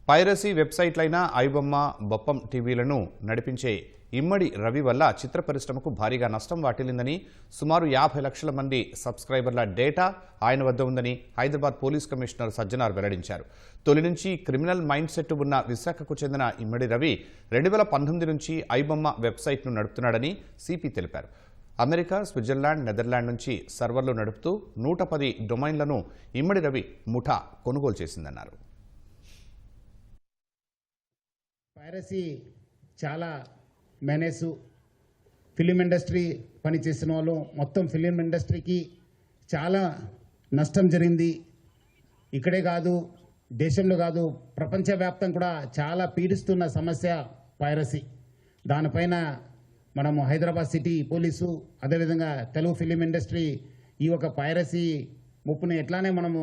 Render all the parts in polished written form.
Piracy వెబ్సైట్లైన iBomma, బొప్పం టీవీలను నడిపించే ఇమ్మడి రవి వల్ల చిత్ర పరిశ్రమకు భారీగా నష్టం వాటిల్లిందని, సుమారు 50 లక్షల మంది సబ్స్క్రైబర్ల డేటా ఆయన వద్ద ఉందని హైదరాబాద్ పోలీస్ కమిషనర్ సజ్జనార్ వెల్లడించారు. తొలి నుంచి క్రిమినల్ మైండ్ సెట్ ఉన్న విశాఖకు చెందిన ఇమ్మడి రవి 2019 నుంచి ఐబొమ్మ వెబ్సైట్ను నడుపుతున్నాడని సిపి తెలిపారు. అమెరికా, స్విట్జర్లాండ్, నెదర్లాండ్ నుంచి సర్వర్లు నడుపుతూ 110 డొమైన్లను ఇమ్మడి రవి ముఠా కొనుగోలు చేసిందన్నారు. పైరసీ చాలా మేనేసు ఫిలిం ఇండస్ట్రీ పనిచేసిన వాళ్ళు మొత్తం ఫిలిం ఇండస్ట్రీకి చాలా నష్టం జరిగింది. ఇక్కడే కాదు, దేశంలో కాదు, ప్రపంచవ్యాప్తంగా కూడా చాలా పీడిస్తున్న సమస్య పైరసీ. దానిపైన మనము హైదరాబాద్ సిటీ పోలీసు, అదేవిధంగా తెలుగు ఫిలిం ఇండస్ట్రీ ఈ ఒక పైరసీ ముప్పుని ఎట్లానే మనము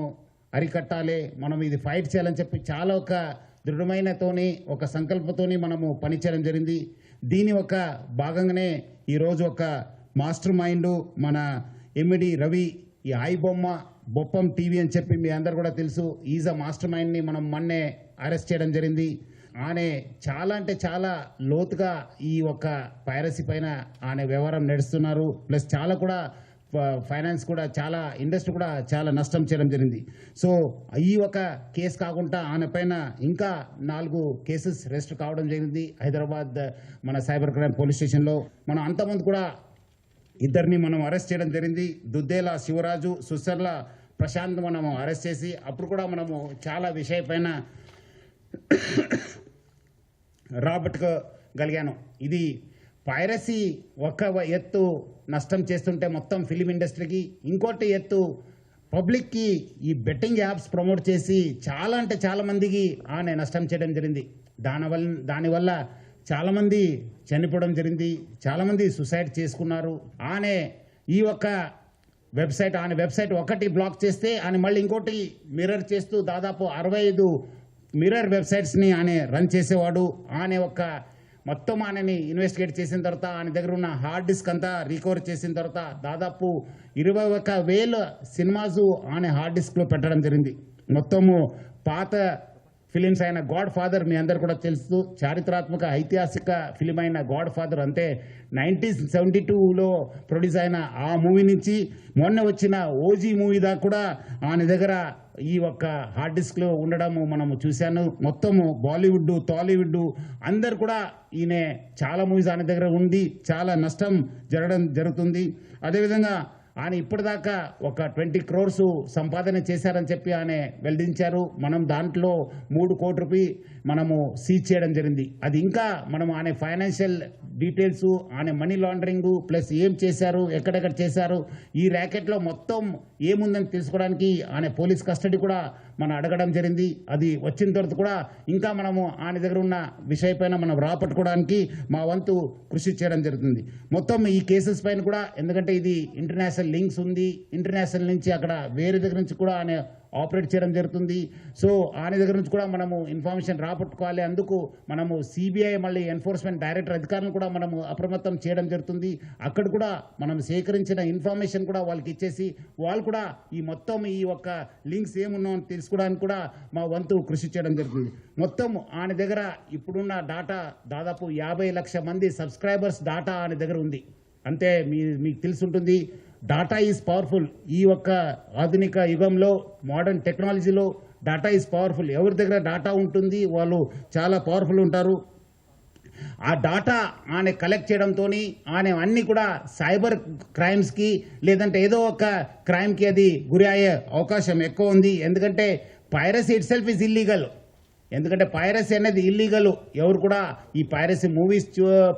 అరికట్టాలి, మనం ఇది ఫైట్ చేయాలని చెప్పి చాలా ఒక దృఢమైనతోని ఒక సంకల్పంతోని మనము పనిచేయడం జరిగింది. దీని ఒక భాగంగానే ఈరోజు ఒక మాస్టర్ మైండ్ మన ఇమ్మడి రవి ఈ ఐబొమ్మ, బొప్పం టీవీ అని చెప్పి మీ అందరు కూడా తెలుసు, ఈజ్ అ మాస్టర్ మైండ్ని మనం మొన్నే అరెస్ట్ చేయడం జరిగింది. ఆయన చాలా అంటే చాలా లోతుగా ఈ ఒక పైరసీ పైన ఆయన వ్యవహారం నడుస్తున్నారు. ప్లస్ చాలా కూడా ఫైనాన్స్ కూడా చాలా ఇండస్ట్రీ కూడా చాలా నష్టం చేయడం జరిగింది. సో ఈ ఒక కేసు కాకుండా ఆయన పైన ఇంకా 4 కేసెస్ రిజిస్టర్ కావడం జరిగింది హైదరాబాద్ మన సైబర్ క్రైమ్ పోలీస్ స్టేషన్లో. మనం అంతమంది కూడా ఇద్దరిని మనం అరెస్ట్ చేయడం జరిగింది. దుద్దేల శివరాజు, సుసర్ల ప్రశాంత్ మనము అరెస్ట్ చేసి అప్పుడు కూడా మనము చాలా విషయం పైన రాబట్టుకోగలిగాను. ఇది పైరసీ ఒక ఎత్తు నష్టం చేస్తుంటే మొత్తం ఫిలిం ఇండస్ట్రీకి, ఇంకోటి ఎత్తు పబ్లిక్కి ఈ బెట్టింగ్ యాప్స్ ప్రమోట్ చేసి చాలా అంటే చాలా మందికి ఆయన నష్టం చేయడం జరిగింది. దానివల్ల చాలామంది చనిపోవడం జరిగింది, చాలామంది సూసైడ్ చేసుకున్నారు. ఆయన ఈ ఒక్క ఆయన వెబ్సైట్ ఒకటి బ్లాక్ చేస్తే ఆయన మళ్ళీ ఇంకోటి మిర్రర్ చేస్తూ దాదాపు 65 మిర్రర్ వెబ్సైట్స్ని ఆయన రన్ చేసేవాడు. ఆయన ఒక మొత్తం ఆయనని ఇన్వెస్టిగేట్ చేసిన తర్వాత ఆయన దగ్గర ఉన్న హార్డ్ డిస్క్ అంతా రికవర్ చేసిన తర్వాత దాదాపు 21,000 సినిమాస్ ఆయన హార్డ్ డిస్క్లో పెట్టడం జరిగింది. మొత్తము పాత ఫిలిమ్స్ అయిన గాడ్ ఫాదర్ మీ అందరు కూడా తెలుసు, చారిత్రాత్మక ఐతిహాసిక ఫిలిం అయిన గాడ్ ఫాదర్ అంటే 1972లో ప్రొడ్యూస్ అయిన ఆ మూవీ నుంచి మొన్న వచ్చిన ఓజీ మూవీ దాకా కూడా ఆయన దగ్గర ఈ ఒక్క హార్డ్ డిస్క్లో ఉండడము మనము చూశాను. మొత్తము బాలీవుడ్, టాలీవుడ్ అందరు కూడా ఈయన చాలా మూవీస్ ఆయన దగ్గర ఉంది, చాలా నష్టం జరుగుతుంది. అదేవిధంగా ఆయన ఇప్పటిదాకా ఒక 20 crores సంపాదన చేశారని చెప్పి ఆయన వెల్లడించారు. మనం దాంట్లో 3 కోట్ల రూపాయలు మనము సీజ్ చేయడం జరిగింది. అది ఇంకా మనం ఆయన ఫైనాన్షియల్ డీటెయిల్స్, ఆయన మనీ లాండరింగ్ ప్లస్ ఏం చేశారు, ఎక్కడెక్కడ చేశారు, ఈ ర్యాకెట్లో మొత్తం ఏముందని తెలుసుకోవడానికి ఆయన పోలీస్ కస్టడీ కూడా మనం అడగడం జరిగింది. అది వచ్చిన తర్వాత కూడా ఇంకా మనము ఆయన దగ్గర ఉన్న విషయపైన మనం రాపట్టుకోవడానికి మా వంతు కృషి చేయడం జరుగుతుంది. మొత్తం ఈ కేసెస్ పైన కూడా, ఎందుకంటే ఇది ఇంటర్నేషనల్ లింక్స్ ఉంది, ఇంటర్నేషనల్ నుంచి అక్కడ వేరే దగ్గర నుంచి కూడా ఆయన ఆపరేట్ చేయడం జరుగుతుంది. సో ఆయన దగ్గర నుంచి కూడా మనము ఇన్ఫర్మేషన్ రాబట్టుకోవాలి. అందుకు మనము సిబిఐ మళ్ళీ ఎన్ఫోర్స్మెంట్ డైరెక్టర్ అధికారులను కూడా మనము అప్రమత్తం చేయడం జరుగుతుంది. అక్కడ కూడా మనం సేకరించిన ఇన్ఫర్మేషన్ కూడా వాళ్ళకి ఇచ్చేసి వాళ్ళు కూడా ఈ మొత్తం ఈ ఒక్క లింక్స్ ఏమున్నాయో అని తెలుసుకోవడానికి కూడా మా వంతు కృషి చేయడం జరుగుతుంది. మొత్తం ఆయన దగ్గర ఇప్పుడున్న డాటా దాదాపు 50 లక్షల మంది సబ్స్క్రైబర్స్ డాటా ఆయన దగ్గర ఉంది. అంతే మీకు తెలిసి ఉంటుంది, డాటా ఈజ్ పవర్ఫుల్. ఈ ఒక్క ఆధునిక యుగంలో, మోడర్న్ టెక్నాలజీలో డాటా ఈజ్ పవర్ఫుల్. ఎవరి దగ్గర డాటా ఉంటుంది వాళ్ళు చాలా పవర్ఫుల్ ఉంటారు. ఆ డాటా ఆయన కలెక్ట్ చేయడంతో ఆయన అన్ని కూడా సైబర్ క్రైమ్స్కి లేదంటే ఏదో ఒక క్రైమ్కి అది గురి అయ్యే అవకాశం ఎక్కువ ఉంది. ఎందుకంటే piracy it self is illegal. ఎందుకంటే పైరసీ అనేది ఇల్లీగల్. ఎవరు కూడా ఈ పైరసీ మూవీస్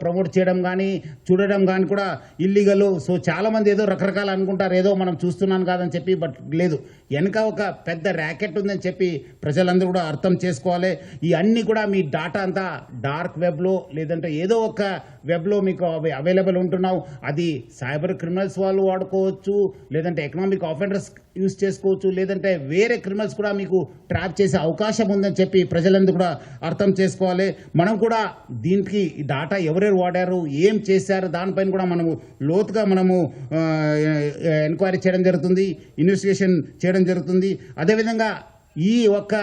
ప్రమోట్ చేయడం కానీ చూడడం కానీ కూడా ఇల్లీగల్. సో చాలామంది ఏదో రకరకాలు అనుకుంటారు, ఏదో మనం చూస్తున్నాను కాదని చెప్పి, బట్ లేదు, వెనక ఒక పెద్ద ర్యాకెట్ ఉందని చెప్పి ప్రజలందరూ కూడా అర్థం చేసుకోవాలి. ఈ అన్నీ కూడా మీ డాటా అంతా డార్క్ వెబ్లో లేదంటే ఏదో ఒక వెబ్లో మీకు అవైలబుల్ ఉంటున్నావు. అది సైబర్ క్రిమినల్స్ వాళ్ళు వాడుకోవచ్చు, లేదంటే ఎకనామిక్ ఆఫెండర్స్ యూజ్ చేసుకోవచ్చు, లేదంటే వేరే క్రిమినల్స్ కూడా మీకు ట్రాప్ చేసే అవకాశం ఉందని చెప్పి ప్రజలందరూ కూడా అర్థం చేసుకోవాలి. మనం కూడా దీనికి డాటా ఎవరెవరు వాడారు, ఏం చేశారు, దానిపైన కూడా మనము లోతుగా మనము ఎంక్వైరీ చేయడం జరుగుతుంది, ఇన్వెస్టిగేషన్ చేయడం జరుగుతుంది. అదేవిధంగా ఈ ఒక్క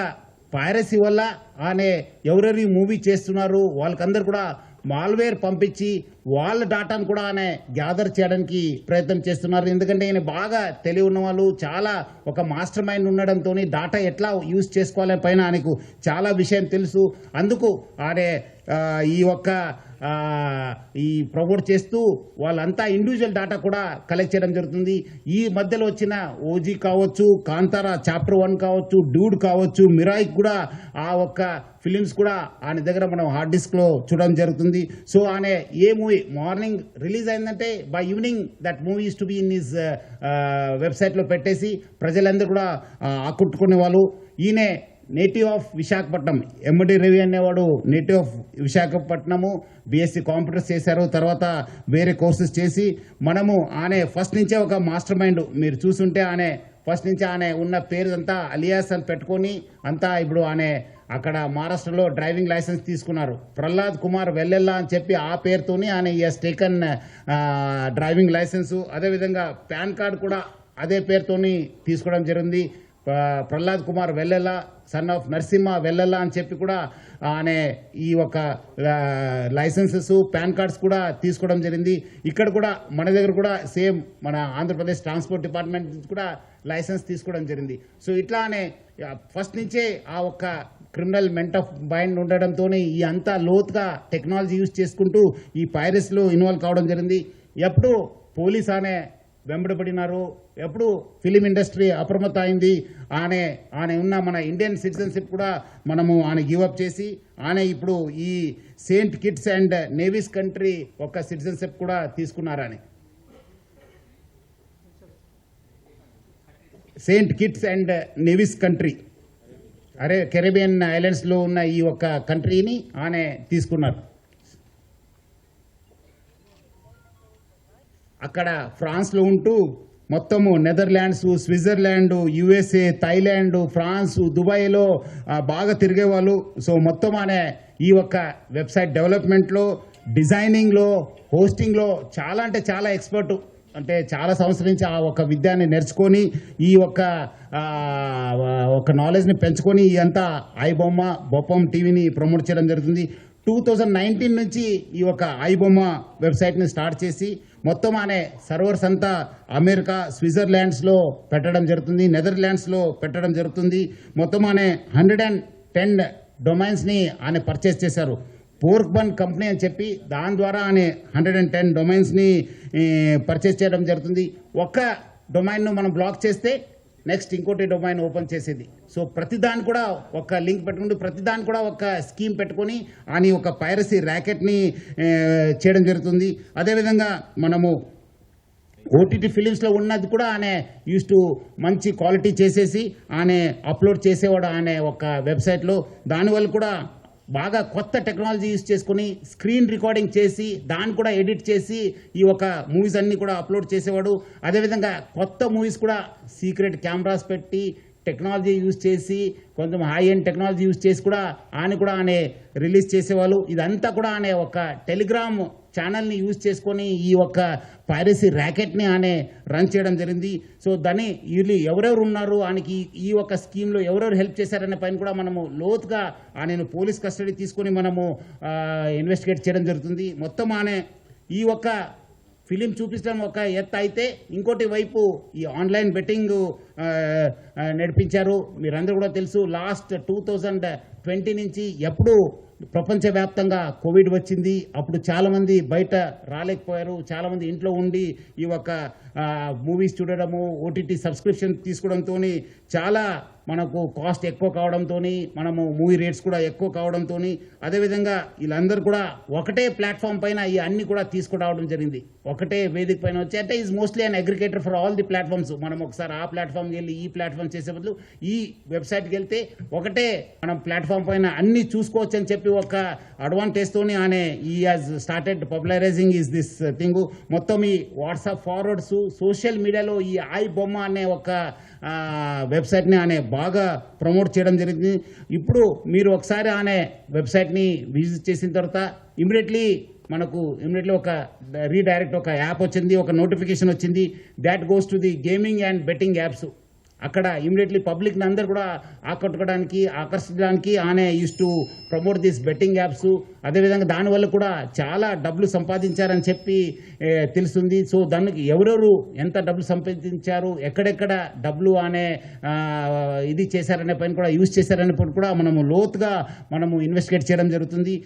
పైరసీ వల్ల ఆనే ఎవరెవరి మూవీ చేస్తున్నారు వాళ్ళకందరూ కూడా మాల్వేర్ పంపించి వాళ్ళ డాటాను కూడా ఆయన గ్యాదర్ చేయడానికి ప్రయత్నం చేస్తున్నారు. ఎందుకంటే ఆయన బాగా తెలివి ఉన్న వాళ్ళు, చాలా ఒక మాస్టర్ మైండ్ ఉండడంతో డాటా ఎట్లా యూజ్ చేసుకోవాలని పైన ఆయనకు చాలా విషయం తెలుసు. అందుకు ఆయన ఈ ప్రమోట్ చేస్తూ వాళ్ళంతా ఇండివిజువల్ డాటా కూడా కలెక్ట్ చేయడం జరుగుతుంది. ఈ మధ్యలో వచ్చిన ఓజీ కావచ్చు, కాంతారా చాప్టర్ 1 కావచ్చు, డ్యూడ్ కావచ్చు, మిరాయిక్ కూడా ఆ ఒక్క ఫిలిమ్స్ కూడా ఆయన దగ్గర మనం హార్డ్ డిస్క్లో చూడడం జరుగుతుంది. సో ఆయన ఏ మూవీ మార్నింగ్ రిలీజ్ అయిందంటే by evening that movie use to be in his వెబ్సైట్లో పెట్టేసి ప్రజలందరూ కూడా ఆకట్టుకునే వాళ్ళు. ఈయన నేటివ్ ఆఫ్ విశాఖపట్నం, ఎండి రవి అనేవాడు native of Visakhapatnam, BSc computers చేశారు. తర్వాత వేరే కోర్సెస్ చేసి మనము ఆయన ఫస్ట్ నుంచే ఒక మాస్టర్ మైండ్. మీరు చూస్తుంటే ఆయన ఫస్ట్ నుంచి ఆయన ఉన్న పేరు అంతా అలియాస్ అని పెట్టుకొని అంతా ఇప్పుడు ఆయన అక్కడ మహారాష్ట్రలో డ్రైవింగ్ లైసెన్స్ తీసుకున్నారు. ప్రహ్లాద్ కుమార్ వెల్లెల్లా అని చెప్పి ఆ పేరుతోని ఆయన ఎస్ టేకన్ డ్రైవింగ్ లైసెన్సు. అదేవిధంగా పాన్ కార్డు కూడా అదే పేరుతోని తీసుకోవడం జరిగింది. ప్రహ్లాద్ కుమార్ వెల్లెల్లా, సన్ ఆఫ్ నరసింహ వెల్లెల్లా అని చెప్పి కూడా ఆయన ఈ ఒక లైసెన్సెస్, పాన్ కార్డ్స్ కూడా తీసుకోవడం జరిగింది. ఇక్కడ కూడా మన దగ్గర కూడా సేమ్ మన ఆంధ్రప్రదేశ్ ట్రాన్స్పోర్ట్ డిపార్ట్మెంట్ నుంచి కూడా లైసెన్స్ తీసుకోవడం జరిగింది. సో ఇట్లానే ఫస్ట్ నుంచే ఆ ఒక్క క్రిమినల్ మెంట్ ఆఫ్ మైండ్ ఉండడంతో ఈ అంతా లోతుగా టెక్నాలజీ యూజ్ చేసుకుంటూ ఈ పైరసీలో ఇన్వాల్వ్ కావడం జరిగింది. ఎప్పుడు పోలీస్ ఆనే వెంబడబడినారు, ఎప్పుడు ఫిలిం ఇండస్ట్రీ అప్రమత్తం అయింది. ఆయన ఉన్న మన ఇండియన్ సిటిజన్షిప్ కూడా మనము ఆయన గివప్ చేసి ఆయన ఇప్పుడు ఈ Saint Kitts and Nevis country ఒక సిటిజన్షిప్ కూడా తీసుకున్నారని. Saint Kitts and Nevis country Caribbean ఐలాండ్స్లో ఉన్న ఈ ఒక్క కంట్రీని ఆయన తీసుకున్నారు. అక్కడ ఫ్రాన్స్లో ఉంటూ మొత్తము Netherlands, Switzerland, USA, Thailand, France, దుబాయ్లో బాగా తిరిగేవాళ్ళు. సో మొత్తం అనే ఈ ఒక్క వెబ్సైట్ డెవలప్మెంట్లో, డిజైనింగ్లో, హోస్టింగ్లో చాలా అంటే చాలా ఎక్స్పర్టు. అంటే చాలా సంవత్సరం నుంచి ఆ ఒక విద్యాన్ని నేర్చుకొని ఈ ఒక నాలెడ్జ్ని పెంచుకొని అంతా ఐబొమ్మ బొప్పం టీవీని ప్రమోట్ చేయడం జరుగుతుంది. 2019 నుంచి ఈ ఒక ఐబొమ్మ వెబ్సైట్ని స్టార్ట్ చేసి మొత్తం అనే సర్వర్స్ అంతా అమెరికా, స్విట్జర్లాండ్స్లో పెట్టడం జరుగుతుంది, నెదర్లాండ్స్లో పెట్టడం జరుగుతుంది. మొత్తం అనే 110 డొమైన్స్ని ఆయన పర్చేస్ చేశారు. పోర్క్ బన్ కంపెనీ అని చెప్పి దాని ద్వారా ఆయన 110 డొమైన్స్ని పర్చేస్ చేయడం జరుగుతుంది. ఒక్క డొమైన్ను మనం బ్లాక్ చేస్తే నెక్స్ట్ ఇంకోటి డొమైన్ ఓపెన్ చేసేది. సో ప్రతిదాన్ని కూడా ఒక లింక్ పెట్టుకుంటూ ప్రతిదాన్ని కూడా ఒక స్కీమ్ పెట్టుకొని అని ఒక పైరసీ ర్యాకెట్ని చేయడం జరుగుతుంది. అదేవిధంగా మనము ఓటీటీ ఫిలిమ్స్లో ఉన్నది కూడా ఆయన యూస్ టు మంచి క్వాలిటీ చేసేసి ఆయన అప్లోడ్ చేసేవాడు ఆయన ఒక వెబ్సైట్లో. దానివల్ల కూడా బాగా కొత్త టెక్నాలజీ యూజ్ చేసుకుని స్క్రీన్ రికార్డింగ్ చేసి దాన్ని కూడా ఎడిట్ చేసి ఈ ఒక మూవీస్ అన్నీ కూడా అప్లోడ్ చేసేవాడు. అదేవిధంగా కొత్త మూవీస్ కూడా సీక్రెట్ కెమెరాస్ పెట్టి టెక్నాలజీ యూజ్ చేసి కొంచెం హై ఎండ్ టెక్నాలజీ యూజ్ చేసి కూడా ఆయన రిలీజ్ చేసేవాళ్ళు. ఇదంతా కూడా ఆయన ఒక టెలిగ్రామ్ ఛానల్ని యూజ్ చేసుకొని ఈ ఒక పైరసీ ర్యాకెట్ని ఆయన రన్ చేయడం జరిగింది. సో దాన్ని వీళ్ళు ఎవరెవరు ఉన్నారు, ఆయనకి ఈ ఒక స్కీమ్లో ఎవరెవరు హెల్ప్ చేశారనే పైన కూడా మనము లోతుగా ఆయనను పోలీస్ కస్టడీ తీసుకొని మనము ఇన్వెస్టిగేట్ చేయడం జరుగుతుంది. మొత్తం ఆయన ఈ ఒక ఫిలిం చూపించడం ఒక ఎత్తు అయితే ఇంకోటి వైపు ఈ ఆన్లైన్ బెట్టింగ్ నడిపించారు. మీరందరూ కూడా తెలుసు, లాస్ట్ 2020 నుంచి ఎప్పుడు ప్రపంచవ్యాప్తంగా కోవిడ్ వచ్చింది. అప్పుడు చాలామంది బయట రాలేకపోయారు, చాలామంది ఇంట్లో ఉండి ఈ ఒక మూవీస్ చూడడము, ఓటీటీ సబ్స్క్రిప్షన్ తీసుకోవడంతో చాలా మనకు కాస్ట్ ఎక్కువ కావడంతో మనము మూవీ రేట్స్ కూడా ఎక్కువ కావడంతో అదేవిధంగా వీళ్ళందరూ కూడా ఒకటే ప్లాట్ఫామ్ పైన ఈ అన్ని కూడా తీసుకురావడం జరిగింది. ఒకటే వేదిక పైన వచ్చి అంటే is mostly an aggregator for all the platforms. మనం ఒకసారి ఆ ప్లాట్ఫామ్కి వెళ్ళి ఈ ప్లాట్ఫామ్ చేసే బదులు ఈ వెబ్సైట్కి వెళ్తే ఒకటే మనం ప్లాట్ఫామ్ పైన అన్ని చూసుకోవచ్చు అని చెప్పి ఒక అడ్వాంటేజ్తోని ఆయన ఈ has started popularising is this thing. మొత్తం ఈ వాట్సాప్ ఫార్వర్డ్స్, సోషల్ మీడియాలో ఈ ఐబొమ్మ అనే ఒక వెబ్సైట్ని ఆయన బాగా ప్రమోట్ చేయడం జరిగింది. ఇప్పుడు మీరు ఒకసారి ఆయన వెబ్సైట్ని విజిట్ చేసిన తర్వాత ఇమీడియట్లీ ఒక రీడైరెక్ట్ ఒక యాప్ వచ్చింది, ఒక నోటిఫికేషన్ వచ్చింది. That goes to the gaming and betting apps. అక్కడ ఇమీడియట్లీ పబ్లిక్ని అందరు కూడా ఆకట్టుకోవడానికి ఆకర్షించడానికి ఆనే use to promote this betting apps. అదేవిధంగా దానివల్ల కూడా చాలా డబ్బులు సంపాదించారని చెప్పి తెలుస్తుంది. సో దానికి ఎవరెవరు ఎంత డబ్బులు సంపాదించారు, ఎక్కడెక్కడ డబ్బులు అనే ఇది చేశారనే పైన కూడా యూజ్ చేశారనే పైన కూడా మనము లోతుగా ఇన్వెస్టిగేట్ చేయడం జరుగుతుంది.